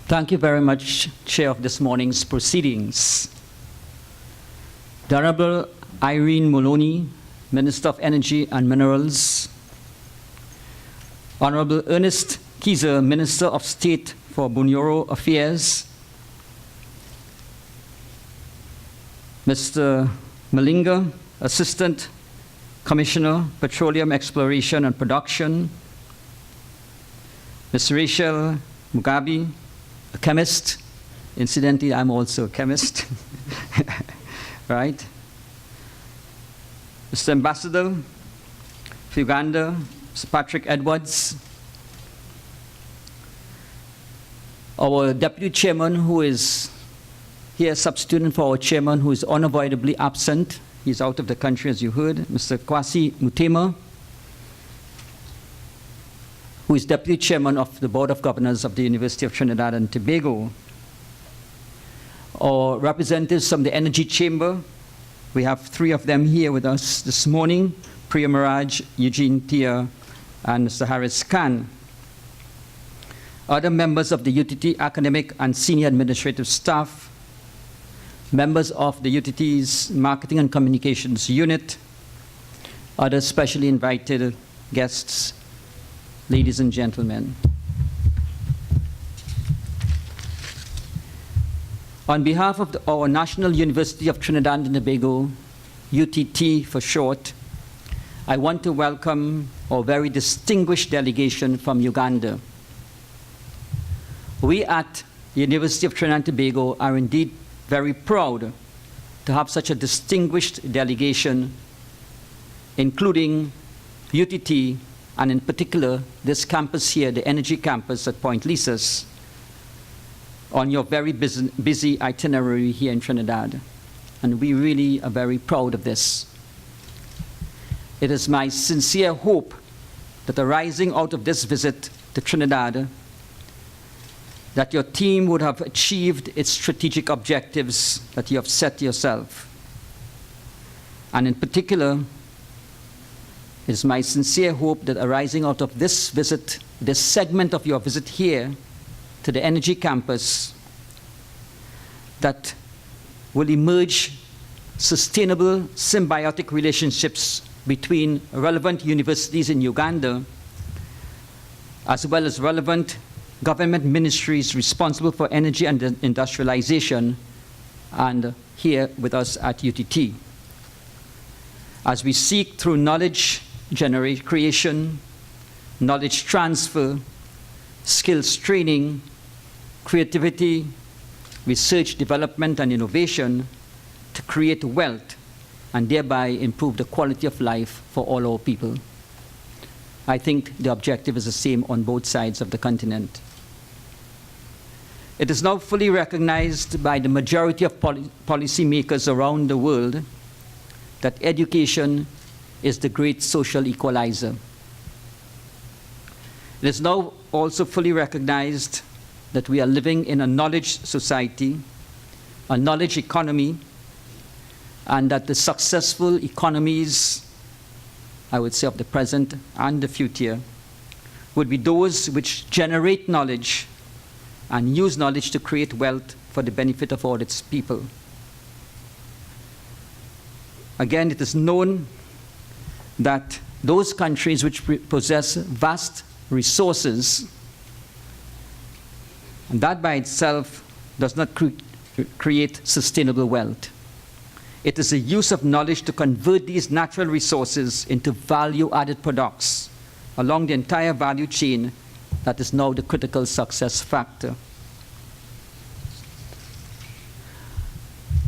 Thank you very much, Chair of this morning's proceedings. The Honorable Irene Moloney, Minister of Energy and Minerals. Honorable Ernest Kieser, Minister of State for Bunyoro Affairs. Mr. Malinga, Assistant Commissioner, Petroleum Exploration and Production. Ms. Rachel Mugabe, a chemist. Incidentally, I'm also a chemist. Right? Mr. Ambassador for Uganda, Mr. Patrick Edwards. Our Deputy Chairman, who is here substituting for our Chairman, who is unavoidably absent. He's out of the country, as you heard. Mr. Kwasi Mutema, who is Deputy Chairman of the Board of Governors of the University of Trinidad and Tobago. Our representatives from the Energy Chamber, we have 3 of them here with us this morning, Priya Maraj, Eugene Tia, and Mr. Harris Khan. Other members of the UTT academic and senior administrative staff, members of the UTT's Marketing and Communications Unit, other specially invited guests, ladies and gentlemen. On behalf of our National University of Trinidad and Tobago, UTT for short, I want to welcome our very distinguished delegation from Uganda. We at the University of Trinidad and Tobago are indeed very proud to have such a distinguished delegation, including UTT, and in particular, this campus here, the Energy Campus at Point Lisas, on your very busy itinerary here in Trinidad. And we really are very proud of this. It is my sincere hope that arising out of this visit to Trinidad, that your team would have achieved its strategic objectives that you have set yourself. And in particular, it is my sincere hope that arising out of this visit, this segment of your visit here to the Energy Campus, that will emerge sustainable symbiotic relationships between relevant universities in Uganda, as well as relevant government ministries responsible for energy and industrialization, and here with us at UTT. As we seek through knowledge creation, knowledge transfer, skills training, creativity, research, development, and innovation to create wealth and thereby improve the quality of life for all our people. I think the objective is the same on both sides of the continent. It is now fully recognized by the majority of policymakers around the world that education is the great social equalizer. It is now also fully recognized that we are living in a knowledge society, a knowledge economy, and that the successful economies, I would say, of the present and the future, would be those which generate knowledge and use knowledge to create wealth for the benefit of all its people. Again, it is known that those countries which possess vast resources, and that by itself does not create sustainable wealth. It is the use of knowledge to convert these natural resources into value-added products along the entire value chain that is now the critical success factor.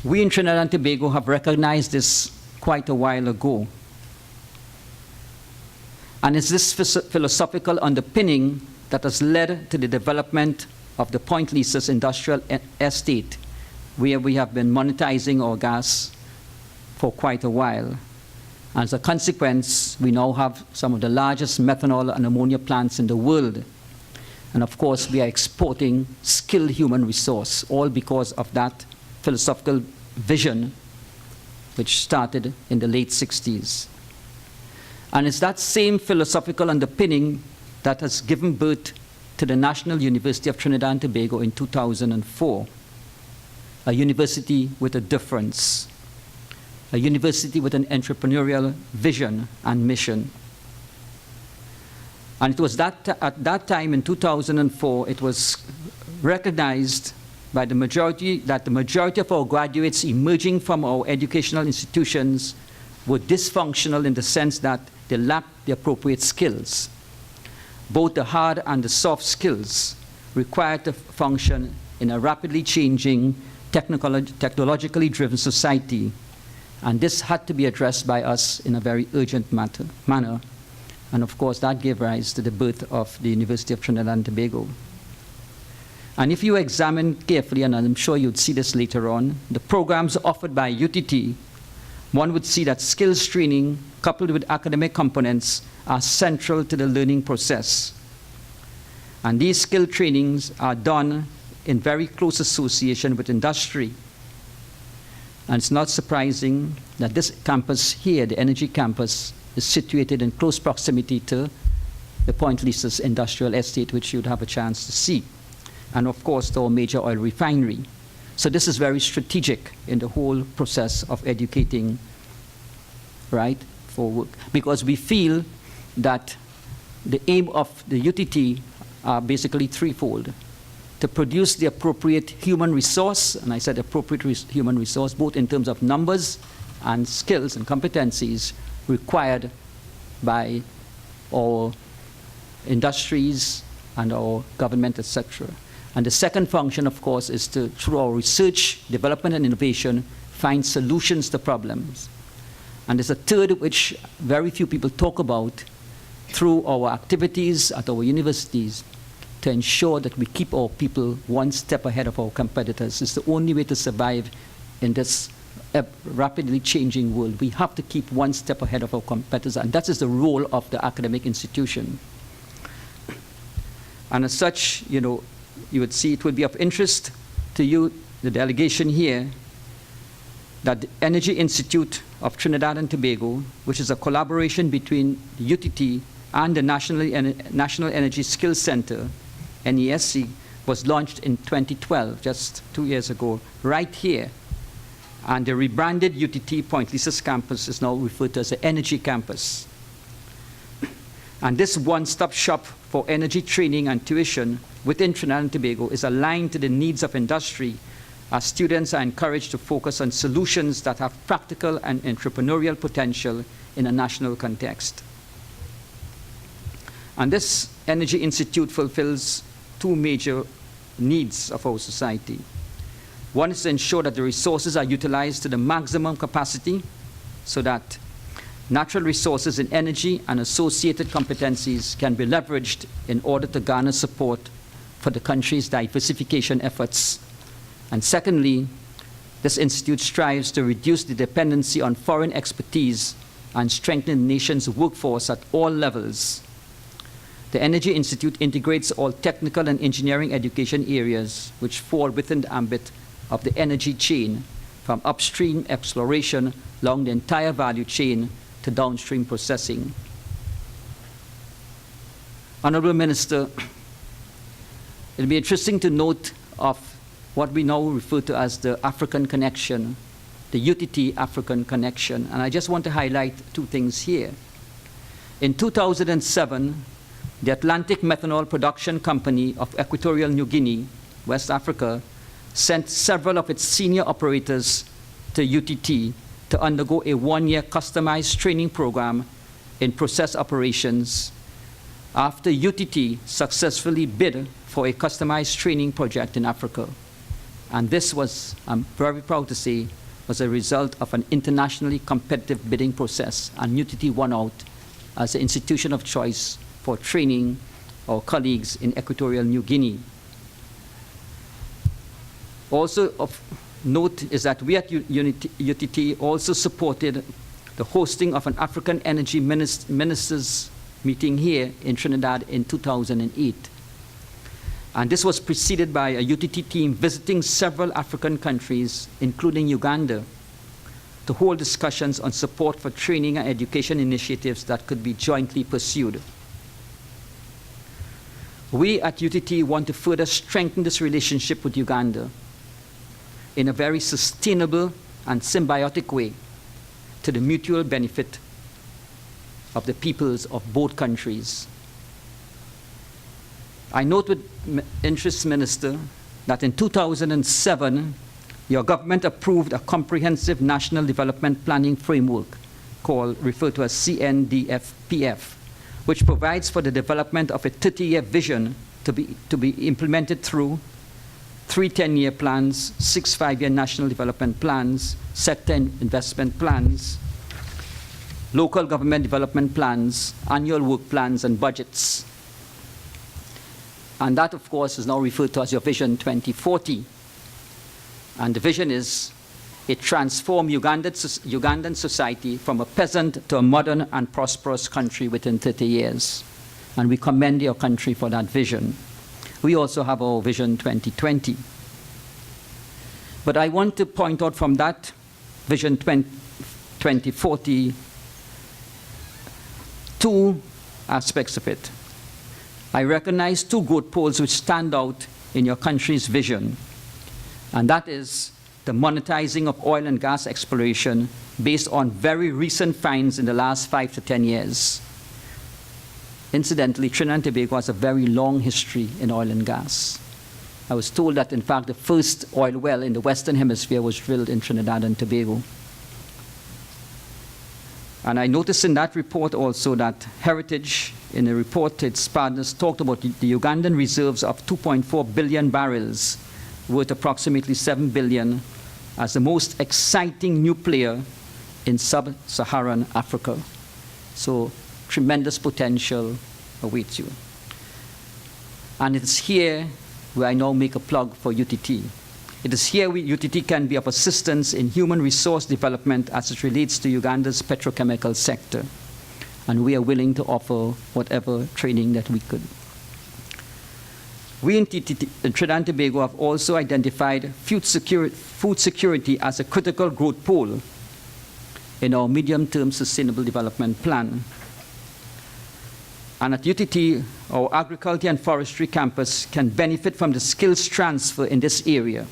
We in Trinidad and Tobago have recognized this quite a while ago. And it's this philosophical underpinning that has led to the development of the Point Lisas industrial estate, where we have been monetizing our gas for quite a while. As a consequence, we now have some of the largest methanol and ammonia plants in the world. And of course, we are exporting skilled human resource, all because of that philosophical vision which started in the late 60s. And it's that same philosophical underpinning that has given birth to the National University of Trinidad and Tobago in 2004, a university with a difference, a university with an entrepreneurial vision and mission. And it was at that time in 2004, it was recognized by the majority that the majority of our graduates emerging from our educational institutions were dysfunctional in the sense that they lacked the appropriate skills, both the hard and the soft skills required to function in a rapidly changing, technologically driven society. And this had to be addressed by us in a very urgent manner. And of course, that gave rise to the birth of the University of Trinidad and Tobago. And if you examine carefully, and I'm sure you'd see this later on, the programs offered by UTT, one would see that skills training coupled with academic components are central to the learning process. And these skill trainings are done in very close association with industry. And it's not surprising that this campus here, the Energy Campus, is situated in close proximity to the Point Lisa's industrial estate, which you'd have a chance to see. And of course, to our major oil refinery. So this is very strategic in the whole process of educating, right, for work. Because we feel that the aim of the UTT are basically threefold. To produce the appropriate human resource, and I said appropriate human resource, both in terms of numbers and skills and competencies required by our industries and our government, etc. And the second function, of course, is to, through our research, development, and innovation, find solutions to problems. And there's a third, which very few people talk about, through our activities at our universities, to ensure that we keep our people one step ahead of our competitors. It's the only way to survive in this rapidly changing world. We have to keep one step ahead of our competitors, and that is the role of the academic institution. And as such, you know, you would see it would be of interest to you, the delegation here, that the Energy Institute of Trinidad and Tobago, which is a collaboration between the UTT and the National Energy Skills Center, NESC, was launched in 2012, just 2 years ago, right here. And the rebranded UTT Point Lisa's campus is now referred to as the Energy Campus. And this one-stop shop for energy training and tuition within Trinidad and Tobago is aligned to the needs of industry, as students are encouraged to focus on solutions that have practical and entrepreneurial potential in a national context. And this Energy Institute fulfills two major needs of our society. One is to ensure that the resources are utilized to the maximum capacity so that natural resources in energy and associated competencies can be leveraged in order to garner support for the country's diversification efforts. And secondly, this institute strives to reduce the dependency on foreign expertise and strengthen the nation's workforce at all levels. The Energy Institute integrates all technical and engineering education areas which fall within the ambit of the energy chain, from upstream exploration along the entire value chain to downstream processing. Honorable Minister, it'll be interesting to note of what we now refer to as the African connection, the UTT African connection. And I just want to highlight two things here. In 2007, the Atlantic Methanol Production Company of Equatorial New Guinea, West Africa, sent several of its senior operators to UTT to undergo a one-year customized training program in process operations after UTT successfully bid for a customized training project in Africa. And this was, I'm very proud to say, was a result of an internationally competitive bidding process, and UTT won out as the institution of choice for training our colleagues in Equatorial New Guinea. Also of note is that we at UTT also supported the hosting of an African Energy Ministers meeting here in Trinidad in 2008. And this was preceded by a UTT team visiting several African countries, including Uganda, to hold discussions on support for training and education initiatives that could be jointly pursued. We at UTT want to further strengthen this relationship with Uganda in a very sustainable and symbiotic way to the mutual benefit of the peoples of both countries. I note with interest, Minister, that in 2007, your government approved a comprehensive national development planning framework referred to as CNDF-PF, which provides for the development of a 30-year vision to be implemented through 3 10-year plans, 6 5-year national development plans, sector investment plans, local government development plans, annual work plans, and budgets. And that, of course, is now referred to as your Vision 2040. And the vision is it transforms Ugandan society from a peasant to a modern and prosperous country within 30 years. And we commend your country for that vision. We also have our Vision 2020. But I want to point out from that Vision 2040 two aspects of it. I recognize 2 good poles which stand out in your country's vision, and that is the monetizing of oil and gas exploration based on very recent finds in the last 5 to 10 years. Incidentally, Trinidad and Tobago has a very long history in oil and gas. I was told that, in fact, the first oil well in the Western Hemisphere was drilled in Trinidad and Tobago. And I noticed in that report also that Heritage, in a report to its partners, talked about the Ugandan reserves of 2.4 billion barrels, worth approximately 7 billion, as the most exciting new player in sub-Saharan Africa. So tremendous potential awaits you. And it's here where I now make a plug for UTT. It is here UTT can be of assistance in human resource development as it relates to Uganda's petrochemical sector. And we are willing to offer whatever training that we could. We in Trinidad and Tobago have also identified food security as a critical growth pole in our medium-term sustainable development plan. And at UTT, our agriculture and forestry campus can benefit from the skills transfer in this area.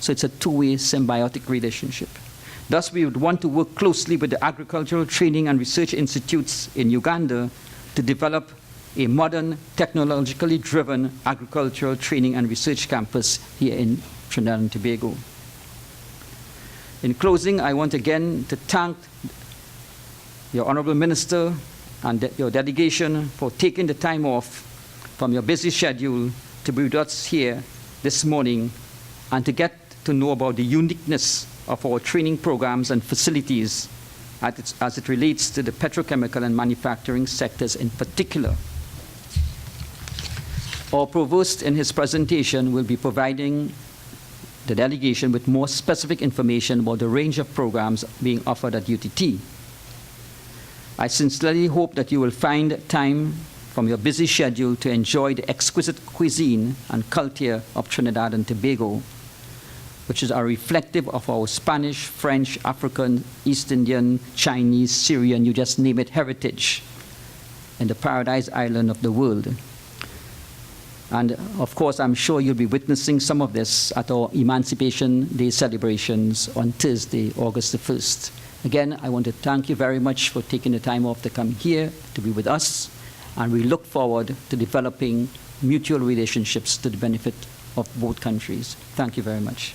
So it's a two-way symbiotic relationship. Thus, we would want to work closely with the agricultural training and research institutes in Uganda to develop a modern, technologically driven agricultural training and research campus here in Trinidad and Tobago. In closing, I want again to thank your Honorable Minister and your delegation for taking the time off from your busy schedule to be with us here this morning and to get to know about the uniqueness of our training programs and facilities as it relates to the petrochemical and manufacturing sectors in particular. Our Provost, in his presentation, will be providing the delegation with more specific information about the range of programs being offered at UTT. I sincerely hope that you will find time from your busy schedule to enjoy the exquisite cuisine and culture of Trinidad and Tobago, which are reflective of our Spanish, French, African, East Indian, Chinese, Syrian, you just name it, heritage in the paradise island of the world. And of course, I'm sure you'll be witnessing some of this at our Emancipation Day celebrations on Thursday, August the 1st. Again, I want to thank you very much for taking the time off to come here to be with us, and we look forward to developing mutual relationships to the benefit of both countries. Thank you very much.